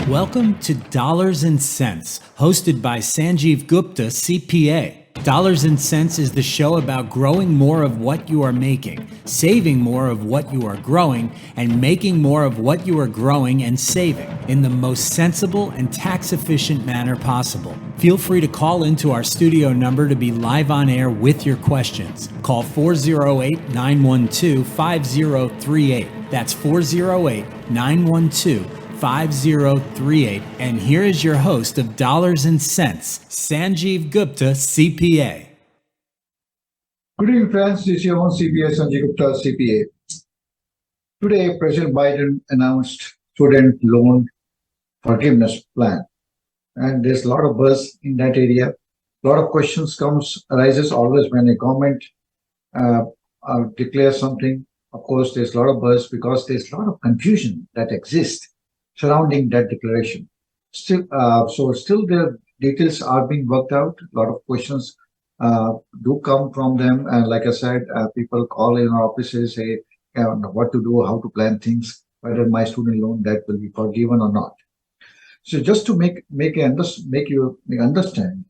Welcome to Dollars and Cents, hosted by Sanjiv Gupta, CPA. Dollars and Cents is the show about growing more of what you are making, saving more of what you are growing, and making more of what you are growing and saving in the most sensible and tax-efficient manner possible. Feel free to call into our studio number to be live on air with your questions. Call 408-912-5038. That's 408-912-5038. And here is your host of Dollars and Cents, Sanjiv Gupta, CPA. Good evening, friends. This is your own CPA, Sanjiv Gupta, CPA. Today, President Biden announced student loan forgiveness plan. And there's a lot of buzz in that area. A lot of questions arises always when a government declares something. Of course, there's a lot of buzz because there's a lot of confusion that exists surrounding that declaration. Still the details are being worked out. A lot of questions do come from them. And like I said, people call in our offices, say what to do, how to plan things, whether my student loan debt will be forgiven or not. So just to make you understand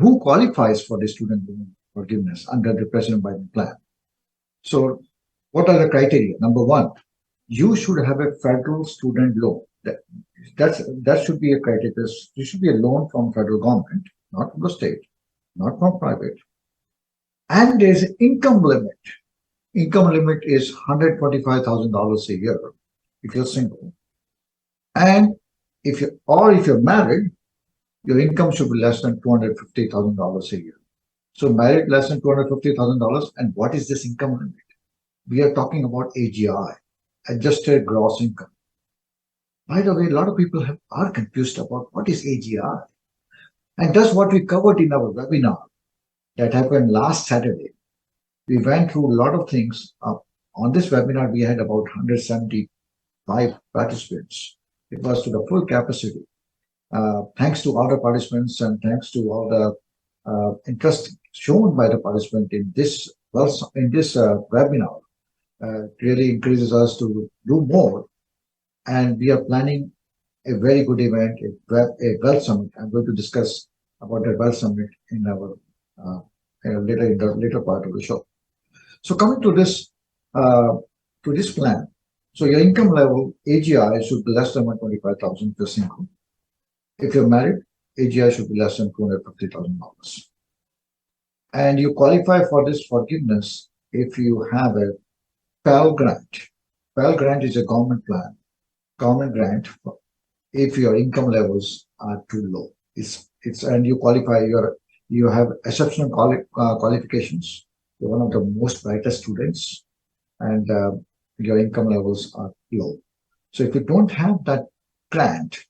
who qualifies for the student loan forgiveness under the President Biden plan. So what are the criteria? Number one, you should have a federal student loan. That should be a criteria. There should be a loan from federal government, not from the state, not from private. And there's an income limit. Income limit is $125,000 a year if you're single. And if you're married, your income should be less than $250,000 a year. So married less than $250,000. And what is this income limit? We are talking about AGI. Adjusted gross income. By the way, a lot of people are confused about what is AGI. And that's what we covered in our webinar that happened last Saturday. We went through a lot of things. On this webinar, we had about 175 participants. It was to the full capacity. Thanks to all the participants and thanks to all the interest shown by the participant in this webinar. Really increases us to do more, and we are planning a very good event, a wealth summit. I'm going to discuss about the wealth summit in our later part of the show. So coming to this plan, so your income level AGI should be less than $125,000 if you're single. If you're married, AGI should be less than $250,000, and you qualify for this forgiveness if you have a Pell Grant. Pell Grant is a government grant if your income levels are too low. And you qualify, you have exceptional qualifications. You're one of the most brightest students, and your income levels are low. So if you don't have that grant,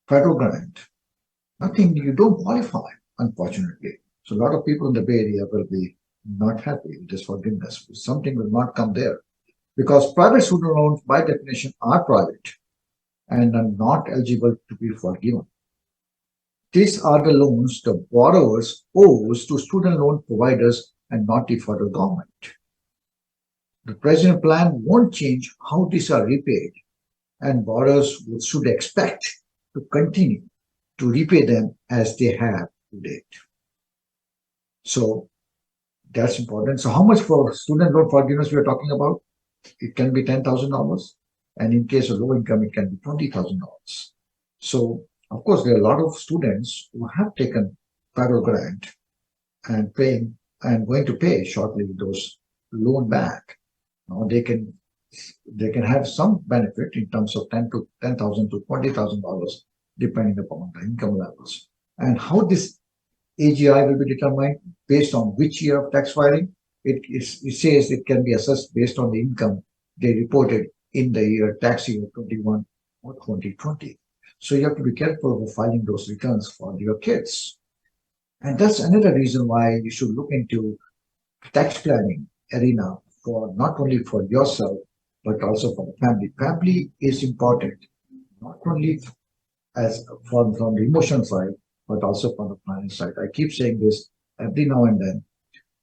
federal grant, you don't qualify, unfortunately. So a lot of people in the Bay Area will be not happy with this forgiveness. Something will not come there. Because private student loans, by definition, are private and are not eligible to be forgiven. These are the loans the borrowers owes to student loan providers and not the federal government. The President plan won't change how these are repaid, and borrowers should expect to continue to repay them as they have to date. So that's important. So how much for student loan forgiveness we are talking about? It can be $10,000, and in case of low income, it can be $20,000. So, of course, there are a lot of students who have taken federal grant and going to pay shortly those loan back. Now they can have some benefit in terms of $10,000 to $20,000, depending upon the income levels. And how this AGI will be determined based on which year of tax filing. It says it can be assessed based on the income they reported in the tax year 21 or 2020. So you have to be careful of filing those returns for your kids. And that's another reason why you should look into tax planning arena for not only for yourself, but also for the family. Family is important, not only as from the emotional side, but also from the finance side. I keep saying this every now and then,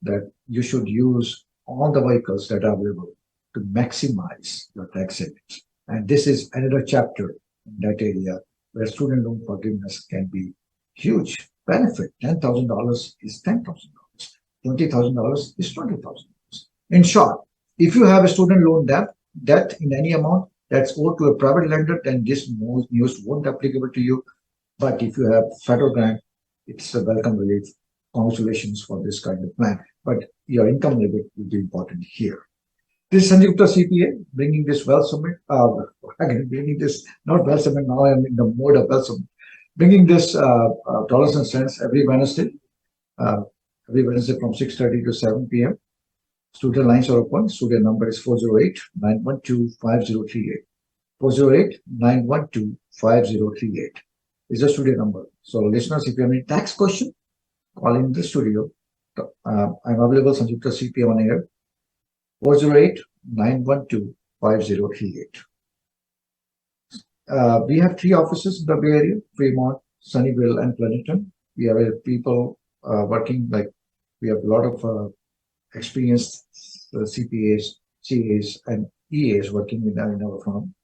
that you should use all the vehicles that are available to maximize your tax savings. And this is another chapter that area where student loan forgiveness can be huge benefit. $10,000 is $10,000. $20,000 is $20,000. In short, if you have a student loan debt in any amount that's owed to a private lender, then this news won't be applicable to you. But if you have federal grant, it's a welcome relief. Congratulations for this kind of plan. But your income limit will be important here. This is Sanjiv Gupta CPA bringing this Wealth Summit. Again, bringing this not Wealth Summit. Now I'm in the mode of Wealth Summit. Bringing this dollars and cents every Wednesday. From 6:30 to 7 p.m. Student lines are open. Student number is 408-912-5038. 408-912-5038 is the studio number. So listeners, if you have any tax question, call in the studio. I'm available, Sanjiv Gupta CPA on air. 408-912-5038. We have 3 offices in the Bay Area: Fremont, Sunnyvale, and Pleasanton. We have people working, like we have a lot of experienced CPAs, CAs, and EAs working in our firm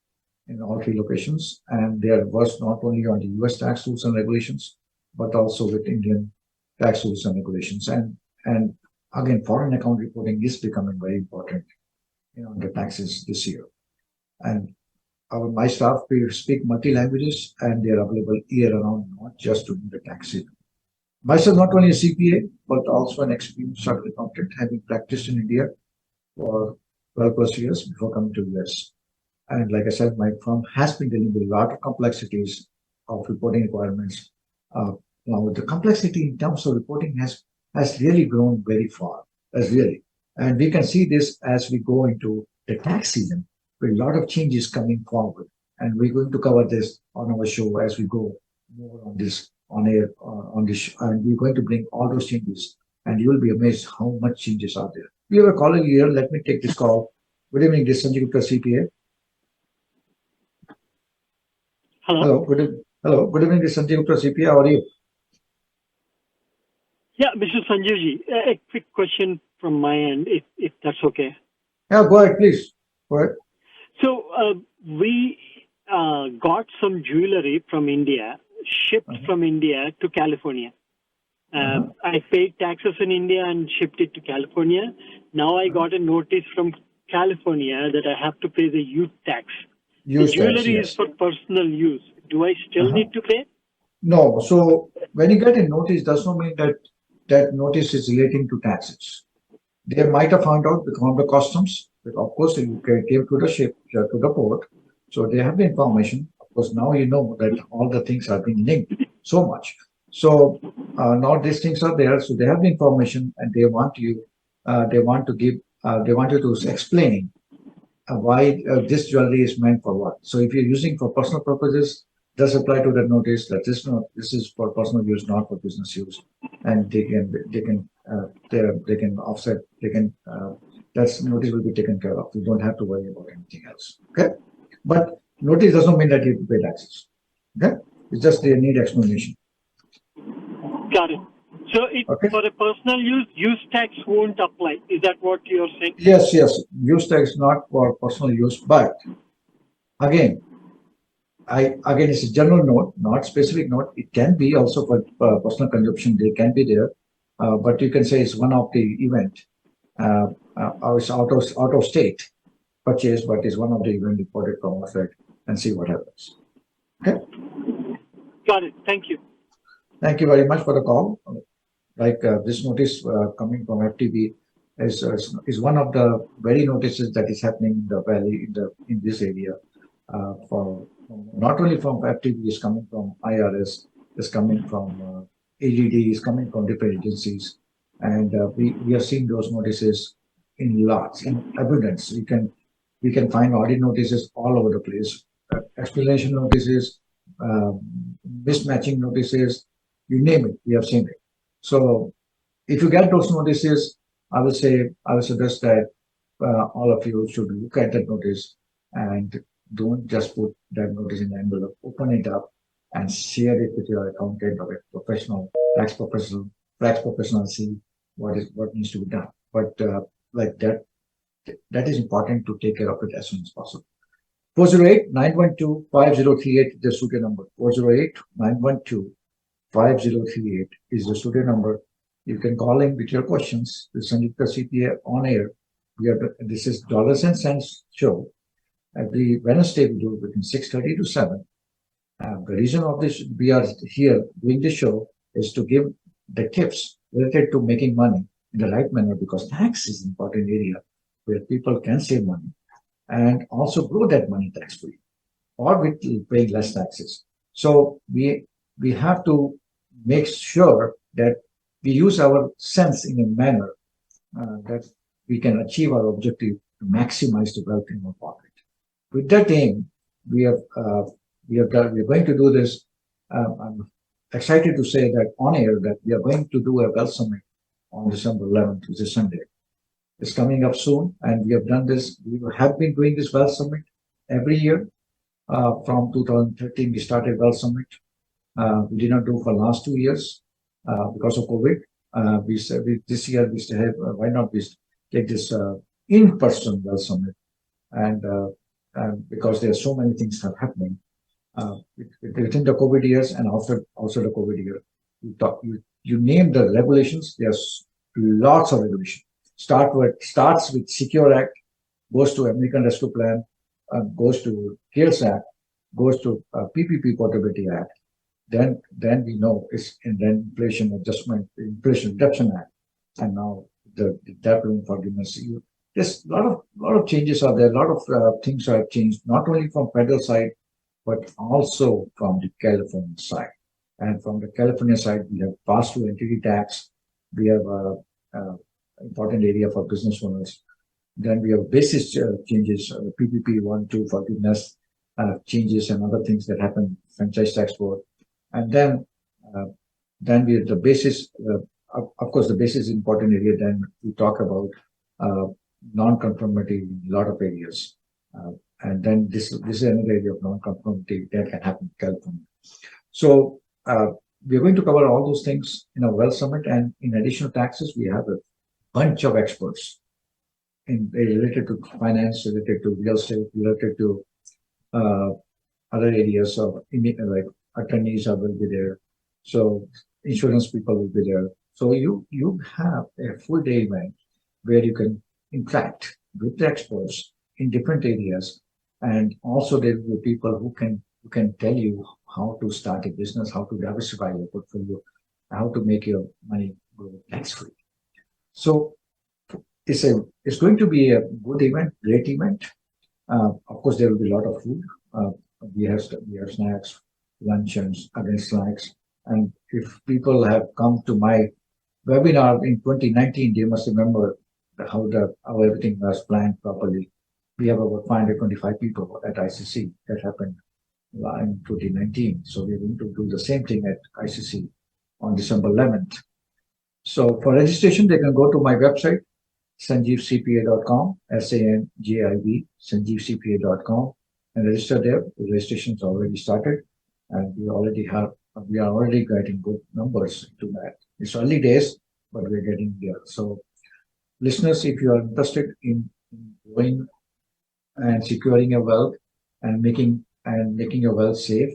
in all 3 locations, and they are versed not only on the US tax rules and regulations, but also with Indian tax rules and regulations. And again, foreign account reporting is becoming very important on the taxes this year. And my staff, we speak multi-languages, and they are available year-round, not just during the tax season. Myself, not only a CPA, but also an experienced chartered accountant, having practiced in India for 12 plus years before coming to US. And like I said, my firm has been dealing with a lot of complexities of reporting requirements. Now, the complexity in terms of reporting has really grown very far, and we can see this as we go into the tax season, with a lot of changes coming forward. And we're going to cover this on our show as we go more on this on air on this, and we're going to bring all those changes, and you will be amazed how much changes are there. We have a caller here. Let me take this call. Good evening, this is Sanjiv Gupta CPA. Hello. Hello. Good evening, this is Sanjiv Gupta CPA. How are you? Yeah, Mr. Sanjivji, a quick question from my end, if that's okay. Yeah, go ahead, please. Go ahead. So we got some jewelry from India, shipped from India to California. I paid taxes in India and shipped it to California. Now I got a notice from California that I have to pay the use tax. The jewelry is for personal use. Do I still need to pay? No. So when you get a notice, does not mean that notice is relating to taxes. They might have found out from the customs. But of course, you came to the ship, to the port. So they have the information. Of course, now you know that all the things have been linked so much. So now these things are there. So they have the information, and they want you to explain why this jewelry is meant for what. So if you're using for personal purposes, does apply to that notice that this is for personal use, not for business use, and they can offset. That notice will be taken care of. You don't have to worry about anything else. Okay, but notice does not mean that you have to pay taxes. Okay, it's just they need explanation. Got it. So for a personal use tax won't apply. Is that what you're saying? Yes. Use tax not for personal use, but again, it's a general note, not specific note. It can be also for personal consumption. They can be there, but you can say it's one of the event. Or it's out of state purchase, but it's one of the event reported from our Fed, and see what happens. Okay. Got it. Thank you. Thank you very much for the call. Like this notice coming from FTB is one of the very notices that is happening in the valley in this area. For not only from FTB, is coming from IRS, is coming from AGD, is coming from different agencies, and we are seeing those notices in lots, in abundance. We can find audit notices all over the place, explanation notices, mismatching notices, you name it, we have seen it. So if you get those notices, I will suggest that all of you should look at that notice and don't just put that notice in the envelope. Open it up and share it with your accountant or a tax professional, see what needs to be done. But like that is important to take care of it as soon as possible. 408-912-5038 is the studio number. 408-912-5038 is the studio number. You can call in with your questions to Sanjiv Gupta CPA on air. This is Dollars and Cents show. Every Wednesday we do between 6:30 to 7. The reason of this, we are here doing this show is to give the tips related to making money in the right manner, because tax is an important area where people can save money and also grow that money tax free or with paying less taxes. So we have to make sure that we use our sense in a manner that we can achieve our objective to maximize the wealth in our pocket. With that aim, we are going to do this. I'm excited to say that on air that we are going to do a wealth summit on December 11th, which is Sunday. It's coming up soon, and we have done this. We have been doing this wealth summit every year. From 2013, we started wealth summit. We did not do for last 2 years because of COVID. We said this year we still have. Why not we take this in-person wealth summit? And because there are so many things that are happening within the COVID years and after also the COVID year. You name the regulations. There's lots of regulation. Starts with Secure Act, goes to American Rescue Plan, goes to CARES Act, goes to PPP Portability Act. Then we know it's in the Inflation Reduction Act, and now the debt loan forgiveness. There's a lot of changes are there. A lot of things have changed, not only from federal side, but also from the California side. And from the California side, we have pass-through entity tax. We have important area for business owners. Then we have basis changes, PPP 1-2 forgiveness changes and other things that happen, franchise tax board. And then we have the basis, of course, the basis is important area. Then we talk about non-conformity in a lot of areas. And then this is another area of non-conformity that can happen in California. So we're going to cover all those things in our Wealth Summit. And in addition to taxes, we have a bunch of experts related to finance, related to real estate, related to other areas of like attorneys will be there. So insurance people will be there. So you have a full day event where you can interact with the experts in different areas, and also there will be people who can tell you how to start a business, how to diversify your portfolio, how to make your money go tax free. So it's going to be a good event, great event. Of course, there will be a lot of food. We have snacks, luncheons, again snacks. And if people have come to my webinar in 2019, they must remember how everything was planned properly. We have about 525 people at ICC. That happened in 2019. So we're going to do the same thing at ICC on December 11th. So for registration, they can go to my website, sanjivcpa.com, SANJIV, sanjivcpa.com, and register there. The registration's already started, and we are already getting good numbers to that. It's early days, but we're getting there. So listeners, if you are interested in growing and securing your wealth and making your wealth safe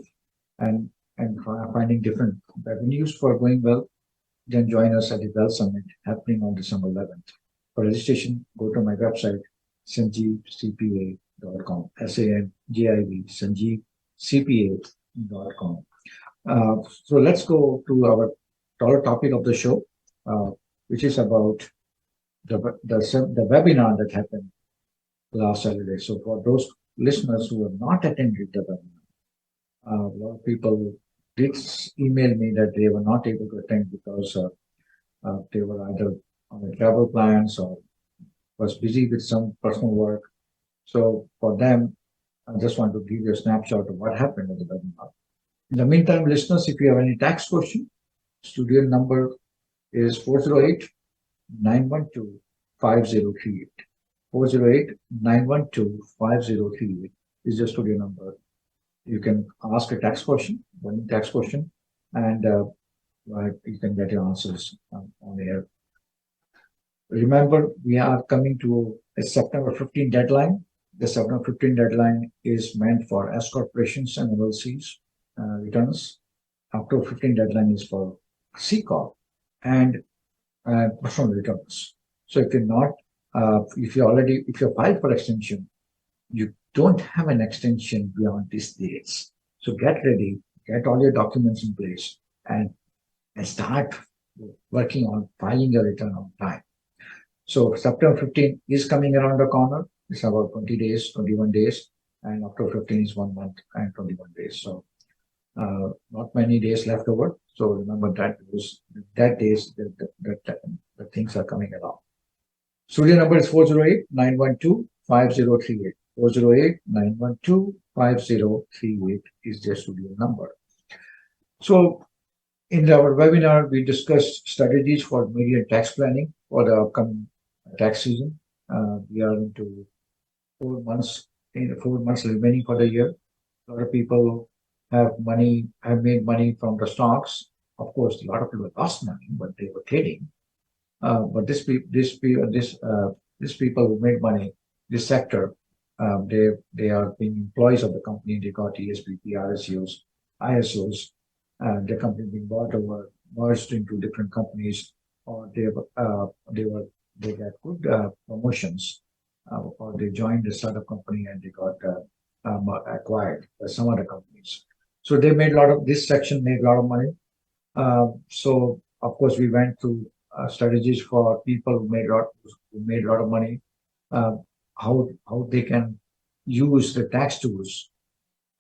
and finding different avenues for growing wealth, then join us at the Wealth Summit happening on December 11th. For registration, go to my website, sanjivcpa.com, SANJIV, sanjivcpa.com. So let's go to our topic of the show, which is about the webinar that happened last Saturday. So for those listeners who have not attended the webinar, a lot of people did email me that they were not able to attend because they were either on the travel plans or was busy with some personal work. So for them, I just want to give you a snapshot of what happened at the webinar. In the meantime, listeners, if you have any tax question, studio number is 408-912-5038. 408-912-5038 is the studio number. You can ask a tax question, one tax question, and you can get your answers on air. Remember, we are coming to a September 15 deadline. The September 15 deadline is meant for S corporations and LLCs returns. October 15 deadline is for C Corp and personal returns. So if you're not, if you filed for extension, you don't have an extension beyond these dates. So get ready, get all your documents in place, and start working on filing your return on time. So September 15 is coming around the corner. It's about 20 days, 21 days, and October 15 is 1 month and 21 days. So not many days left over. So remember that days that things are coming along. Studio number is 408-912-5038. 408-912-5038 is their studio number. So in our webinar, we discussed strategies for immediate tax planning for the upcoming tax season. We are into 4 months remaining for the year. A lot of people have made money from the stocks. Of course, a lot of people lost money, but they were trading. But these people who made money, this sector, they are being employees of the company. They got ESPP, RSUs, ISOs. The company being bought over, merged into different companies, or they got good promotions, or they joined a startup company and they got acquired by some other companies. So they made this section made a lot of money. So of course we went through strategies for people who made a lot of money, how they can use the tax tools.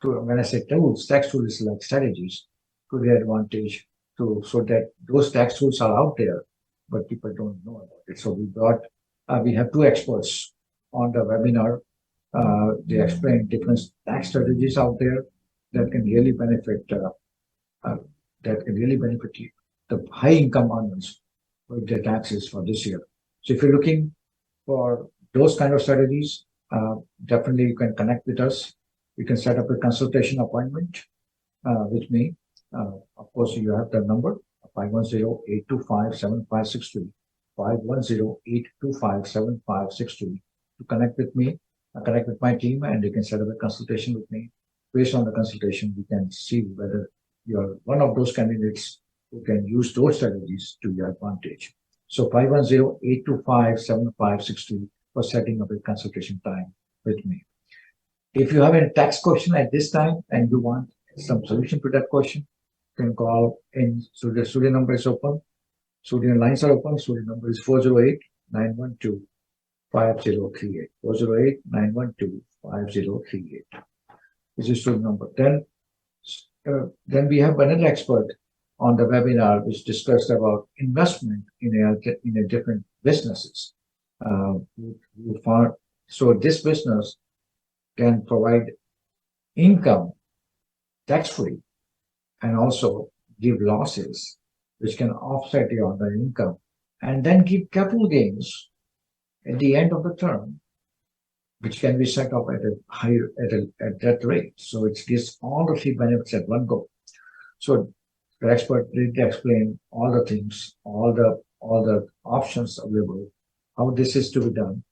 When I say tools, tax tools is like strategies to their advantage, so that those tax tools are out there, but people don't know about it. So we have 2 experts on the webinar. They explain different tax strategies out there that can really benefit you, the high income earners, with their taxes for this year. So if you're looking for those kind of strategies, definitely you can connect with us. You can set up a consultation appointment with me. Of course, you have the number 510-825-7563, 510-825-7563 to connect with me, connect with my team, and you can set up a consultation with me. Based on the consultation, we can see whether you're one of those candidates who can use those strategies to your advantage. So 510-825-7563 for setting up a consultation time with me. If you have a tax question at this time and you want some solution to that question, you can call in. So the studio number is open. Studio lines are open. Studio number is 408-912-5038. 408-912-5038. This is studio number. Then we have another expert on the webinar which discussed about investment in a different businesses. So this business can provide income tax-free and also give losses which can offset your other income, and then give capital gains at the end of the term, which can be set up at that rate. So it gives all the 3 benefits at one go. So the expert did explain all the things, all the options available, how this is to be done.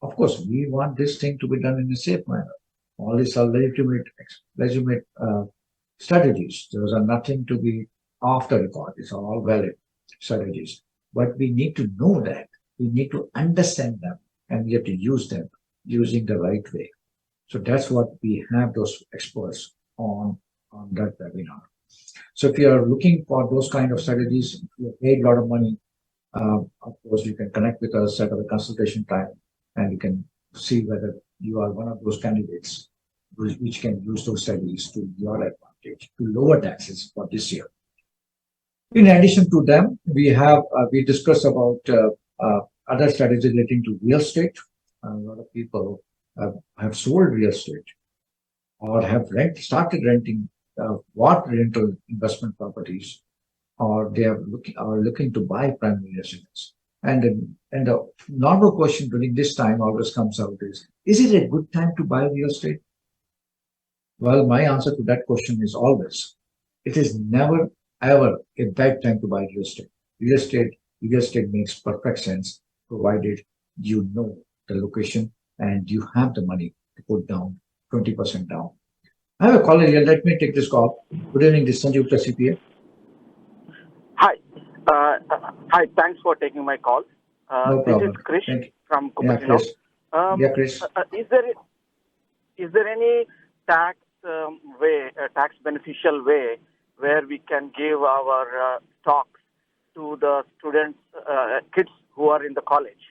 Of course, we want this thing to be done in a safe manner. All these are legitimate strategies. Those are nothing to be off the record. These are all valid strategies. But we need to know that. We need to understand them, and we have to use them using the right way. So that's what we have those experts on that webinar. So if you are looking for those kind of strategies, if you have paid a lot of money, of course you can connect with us, set up a consultation time, and you can see whether you are one of those candidates which can use those strategies to your advantage to lower taxes for this year. In addition to them, we discussed about other strategies relating to real estate. A lot of people have sold real estate or have started renting rental investment properties, or they are looking to buy primary residence. And the normal question during this time always comes out is it a good time to buy real estate? Well, my answer to that question is always, it is never ever a bad time to buy real estate. Real estate makes perfect sense provided you know the location and you have the money to put down 20% down. I have a caller here. Let me take this call. Good evening, this is Sanjiv Gupta, CPA. Hi. Hi. Thanks for taking my call. No This is problem. Krish Thank you. from Yeah, Cupertino. Chris. Yeah, Chris. Is there any tax tax beneficial way where we can give our stocks to the students, kids who are in the college?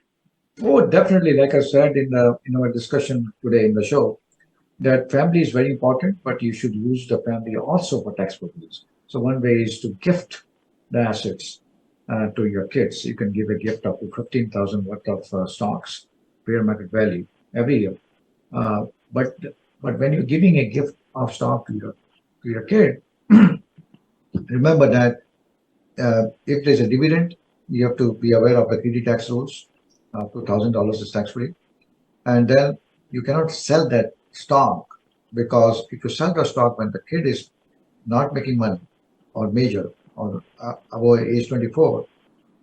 Oh, definitely. Like I said in our discussion today in the show, that family is very important, but you should use the family also for tax purposes. So one way is to gift the assets to your kids. You can give a gift up to 15,000 worth of stocks, fair market value every year. Uh, but but when you're giving a gift of stock to your kid, remember that if there's a dividend, you have to be aware of the KD tax rules. $2,000 is tax free, and then you cannot sell that stock, because if you sell the stock when the kid is not making money or major or above age 24,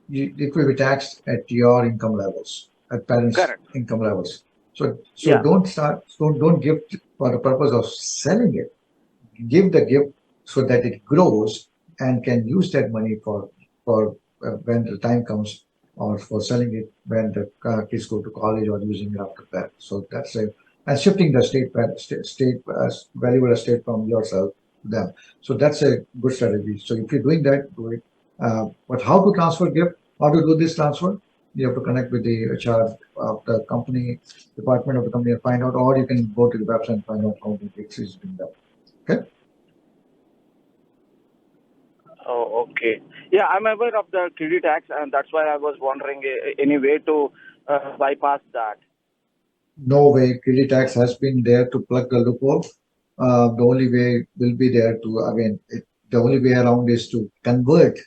it will be taxed at your income levels, at parents' Correct. income levels. So Yeah. don't give for the purpose of selling it. Give the gift so that it grows and can use that money for when the time comes, or for selling it when the kids go to college, or using it after that. So that's a and shifting the state valuable estate from yourself to them. So that's a good strategy. So if you're doing that, do it. But how to transfer gift? How to do this transfer? You have to connect with the HR of the company, department of the company, and find out, or you can go to the website and find out how the gift is doing that. Okay. Oh, okay. Yeah, I'm aware of the KD tax, and that's why I was wondering any way to bypass that. No way. Credit tax has been there to plug the loophole. The only way will be there to, again, the only way around is to convert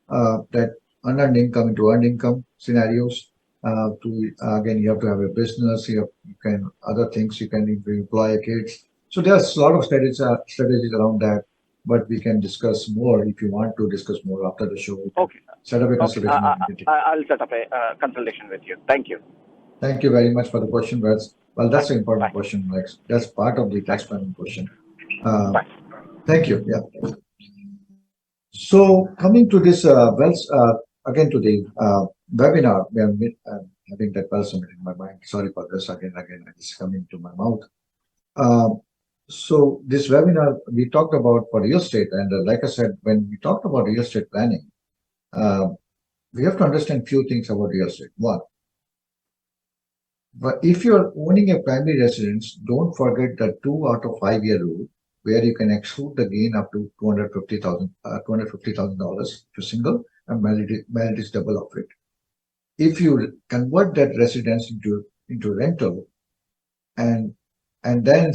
that unearned income into earned income scenarios. Again, you have to have a business. You can other things. You can employ kids. So there's a lot of strategies around that. But we can discuss more if you want to discuss more after the show. Okay. Set up a Okay. consultation. I'll set up a consultation with you. Thank you. Thank you very much for the question, Raj. Well, that's an important Bye. question, Lex. That's part of the tax planning question. Bye. Thank you. Yeah. So coming to this, again to the webinar, we are having that well summit in my mind. Sorry for this again, it's coming to my mouth. So this webinar, we talked about for real estate, and like I said, when we talked about real estate planning, we have to understand few things about real estate. One, but if you're owning a primary residence, don't forget the 2 out of 5 year rule, where you can exclude the gain up to $250,000 if you're single, and married is double of it. If you convert that residence into rental, and then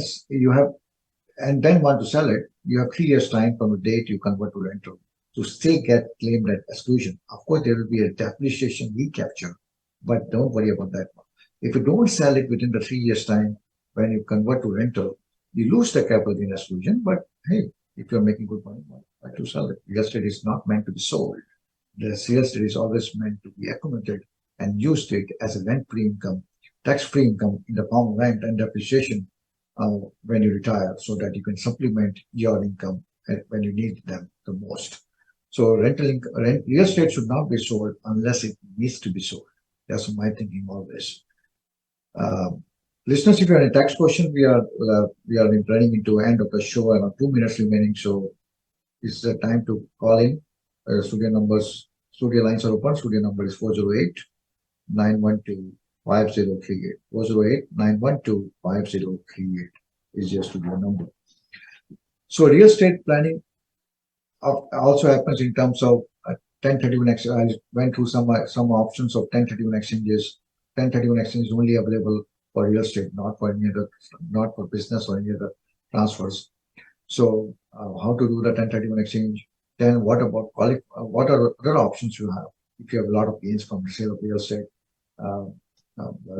want to sell it, you have 3 years time from the date you convert to rental to still get claimed at exclusion. Of course, there will be a depreciation recapture, but don't worry about that one. If you don't sell it within the 3 years time, when you convert to rental, you lose the capital gain exclusion. But hey, if you're making good money, why to sell it? Real estate is not meant to be sold. The real estate is always meant to be accumulated and used it as a rent-free income, tax-free income in the form of rent and depreciation when you retire, so that you can supplement your income when you need them the most. So real estate should not be sold unless it needs to be sold. That's my thinking always. Listeners, if you have any tax question, we are running into end of the show, and 2 minutes remaining. So it's the time to call in. Studio lines are open. Studio number is 408-912-5038. 408-912-5038 is your studio number. So real estate planning also happens in terms of 1031 exchange. I went through some options of 1031 exchanges. 1031 exchange is only available for real estate, not for any other, not for business or any other transfers. So how to do the 1031 exchange? Then what about what are other options you have if you have a lot of gains from the sale of real estate?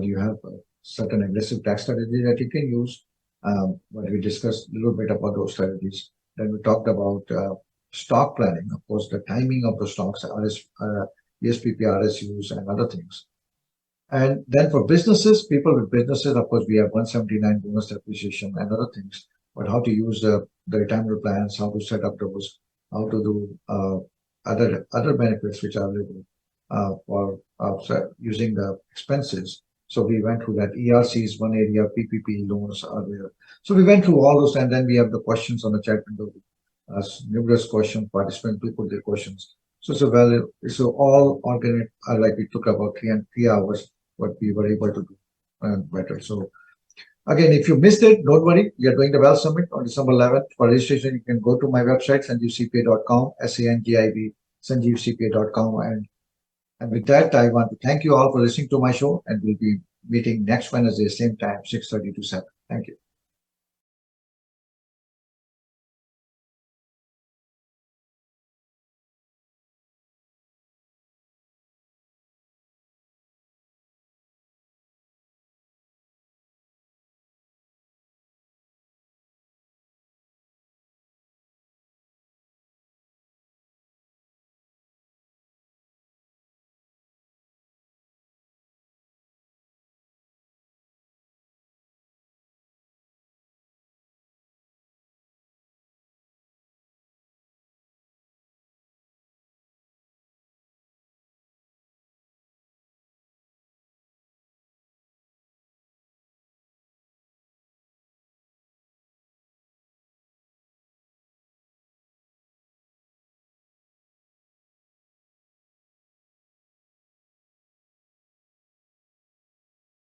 You have a certain aggressive tax strategy that you can use. But we discussed a little bit about those strategies. Then we talked about stock planning, of course, the timing of the stocks, ESPP, RSUs, and other things. And then for businesses, people with businesses, of course, we have 179 bonus depreciation and other things, but how to use the retirement plans, how to set up those, how to do other benefits which are available for using the expenses. So we went through that. ERCs, one area, PPP loans are there. So we went through all those, and then we have the questions on the chat window. Numerous questions, participants do put their questions. So it's all organic. Like we took about 3 hours, but we were able to do better. So again, if you missed it, don't worry. We are doing the Well Summit on December 11th. For registration, you can go to my website, sanjivcpa.com, SANGIV, sanjivcpa.com. And with that, I want to thank you all for listening to my show, and we'll be meeting next Wednesday, same time, 6:30 to 7. Thank you.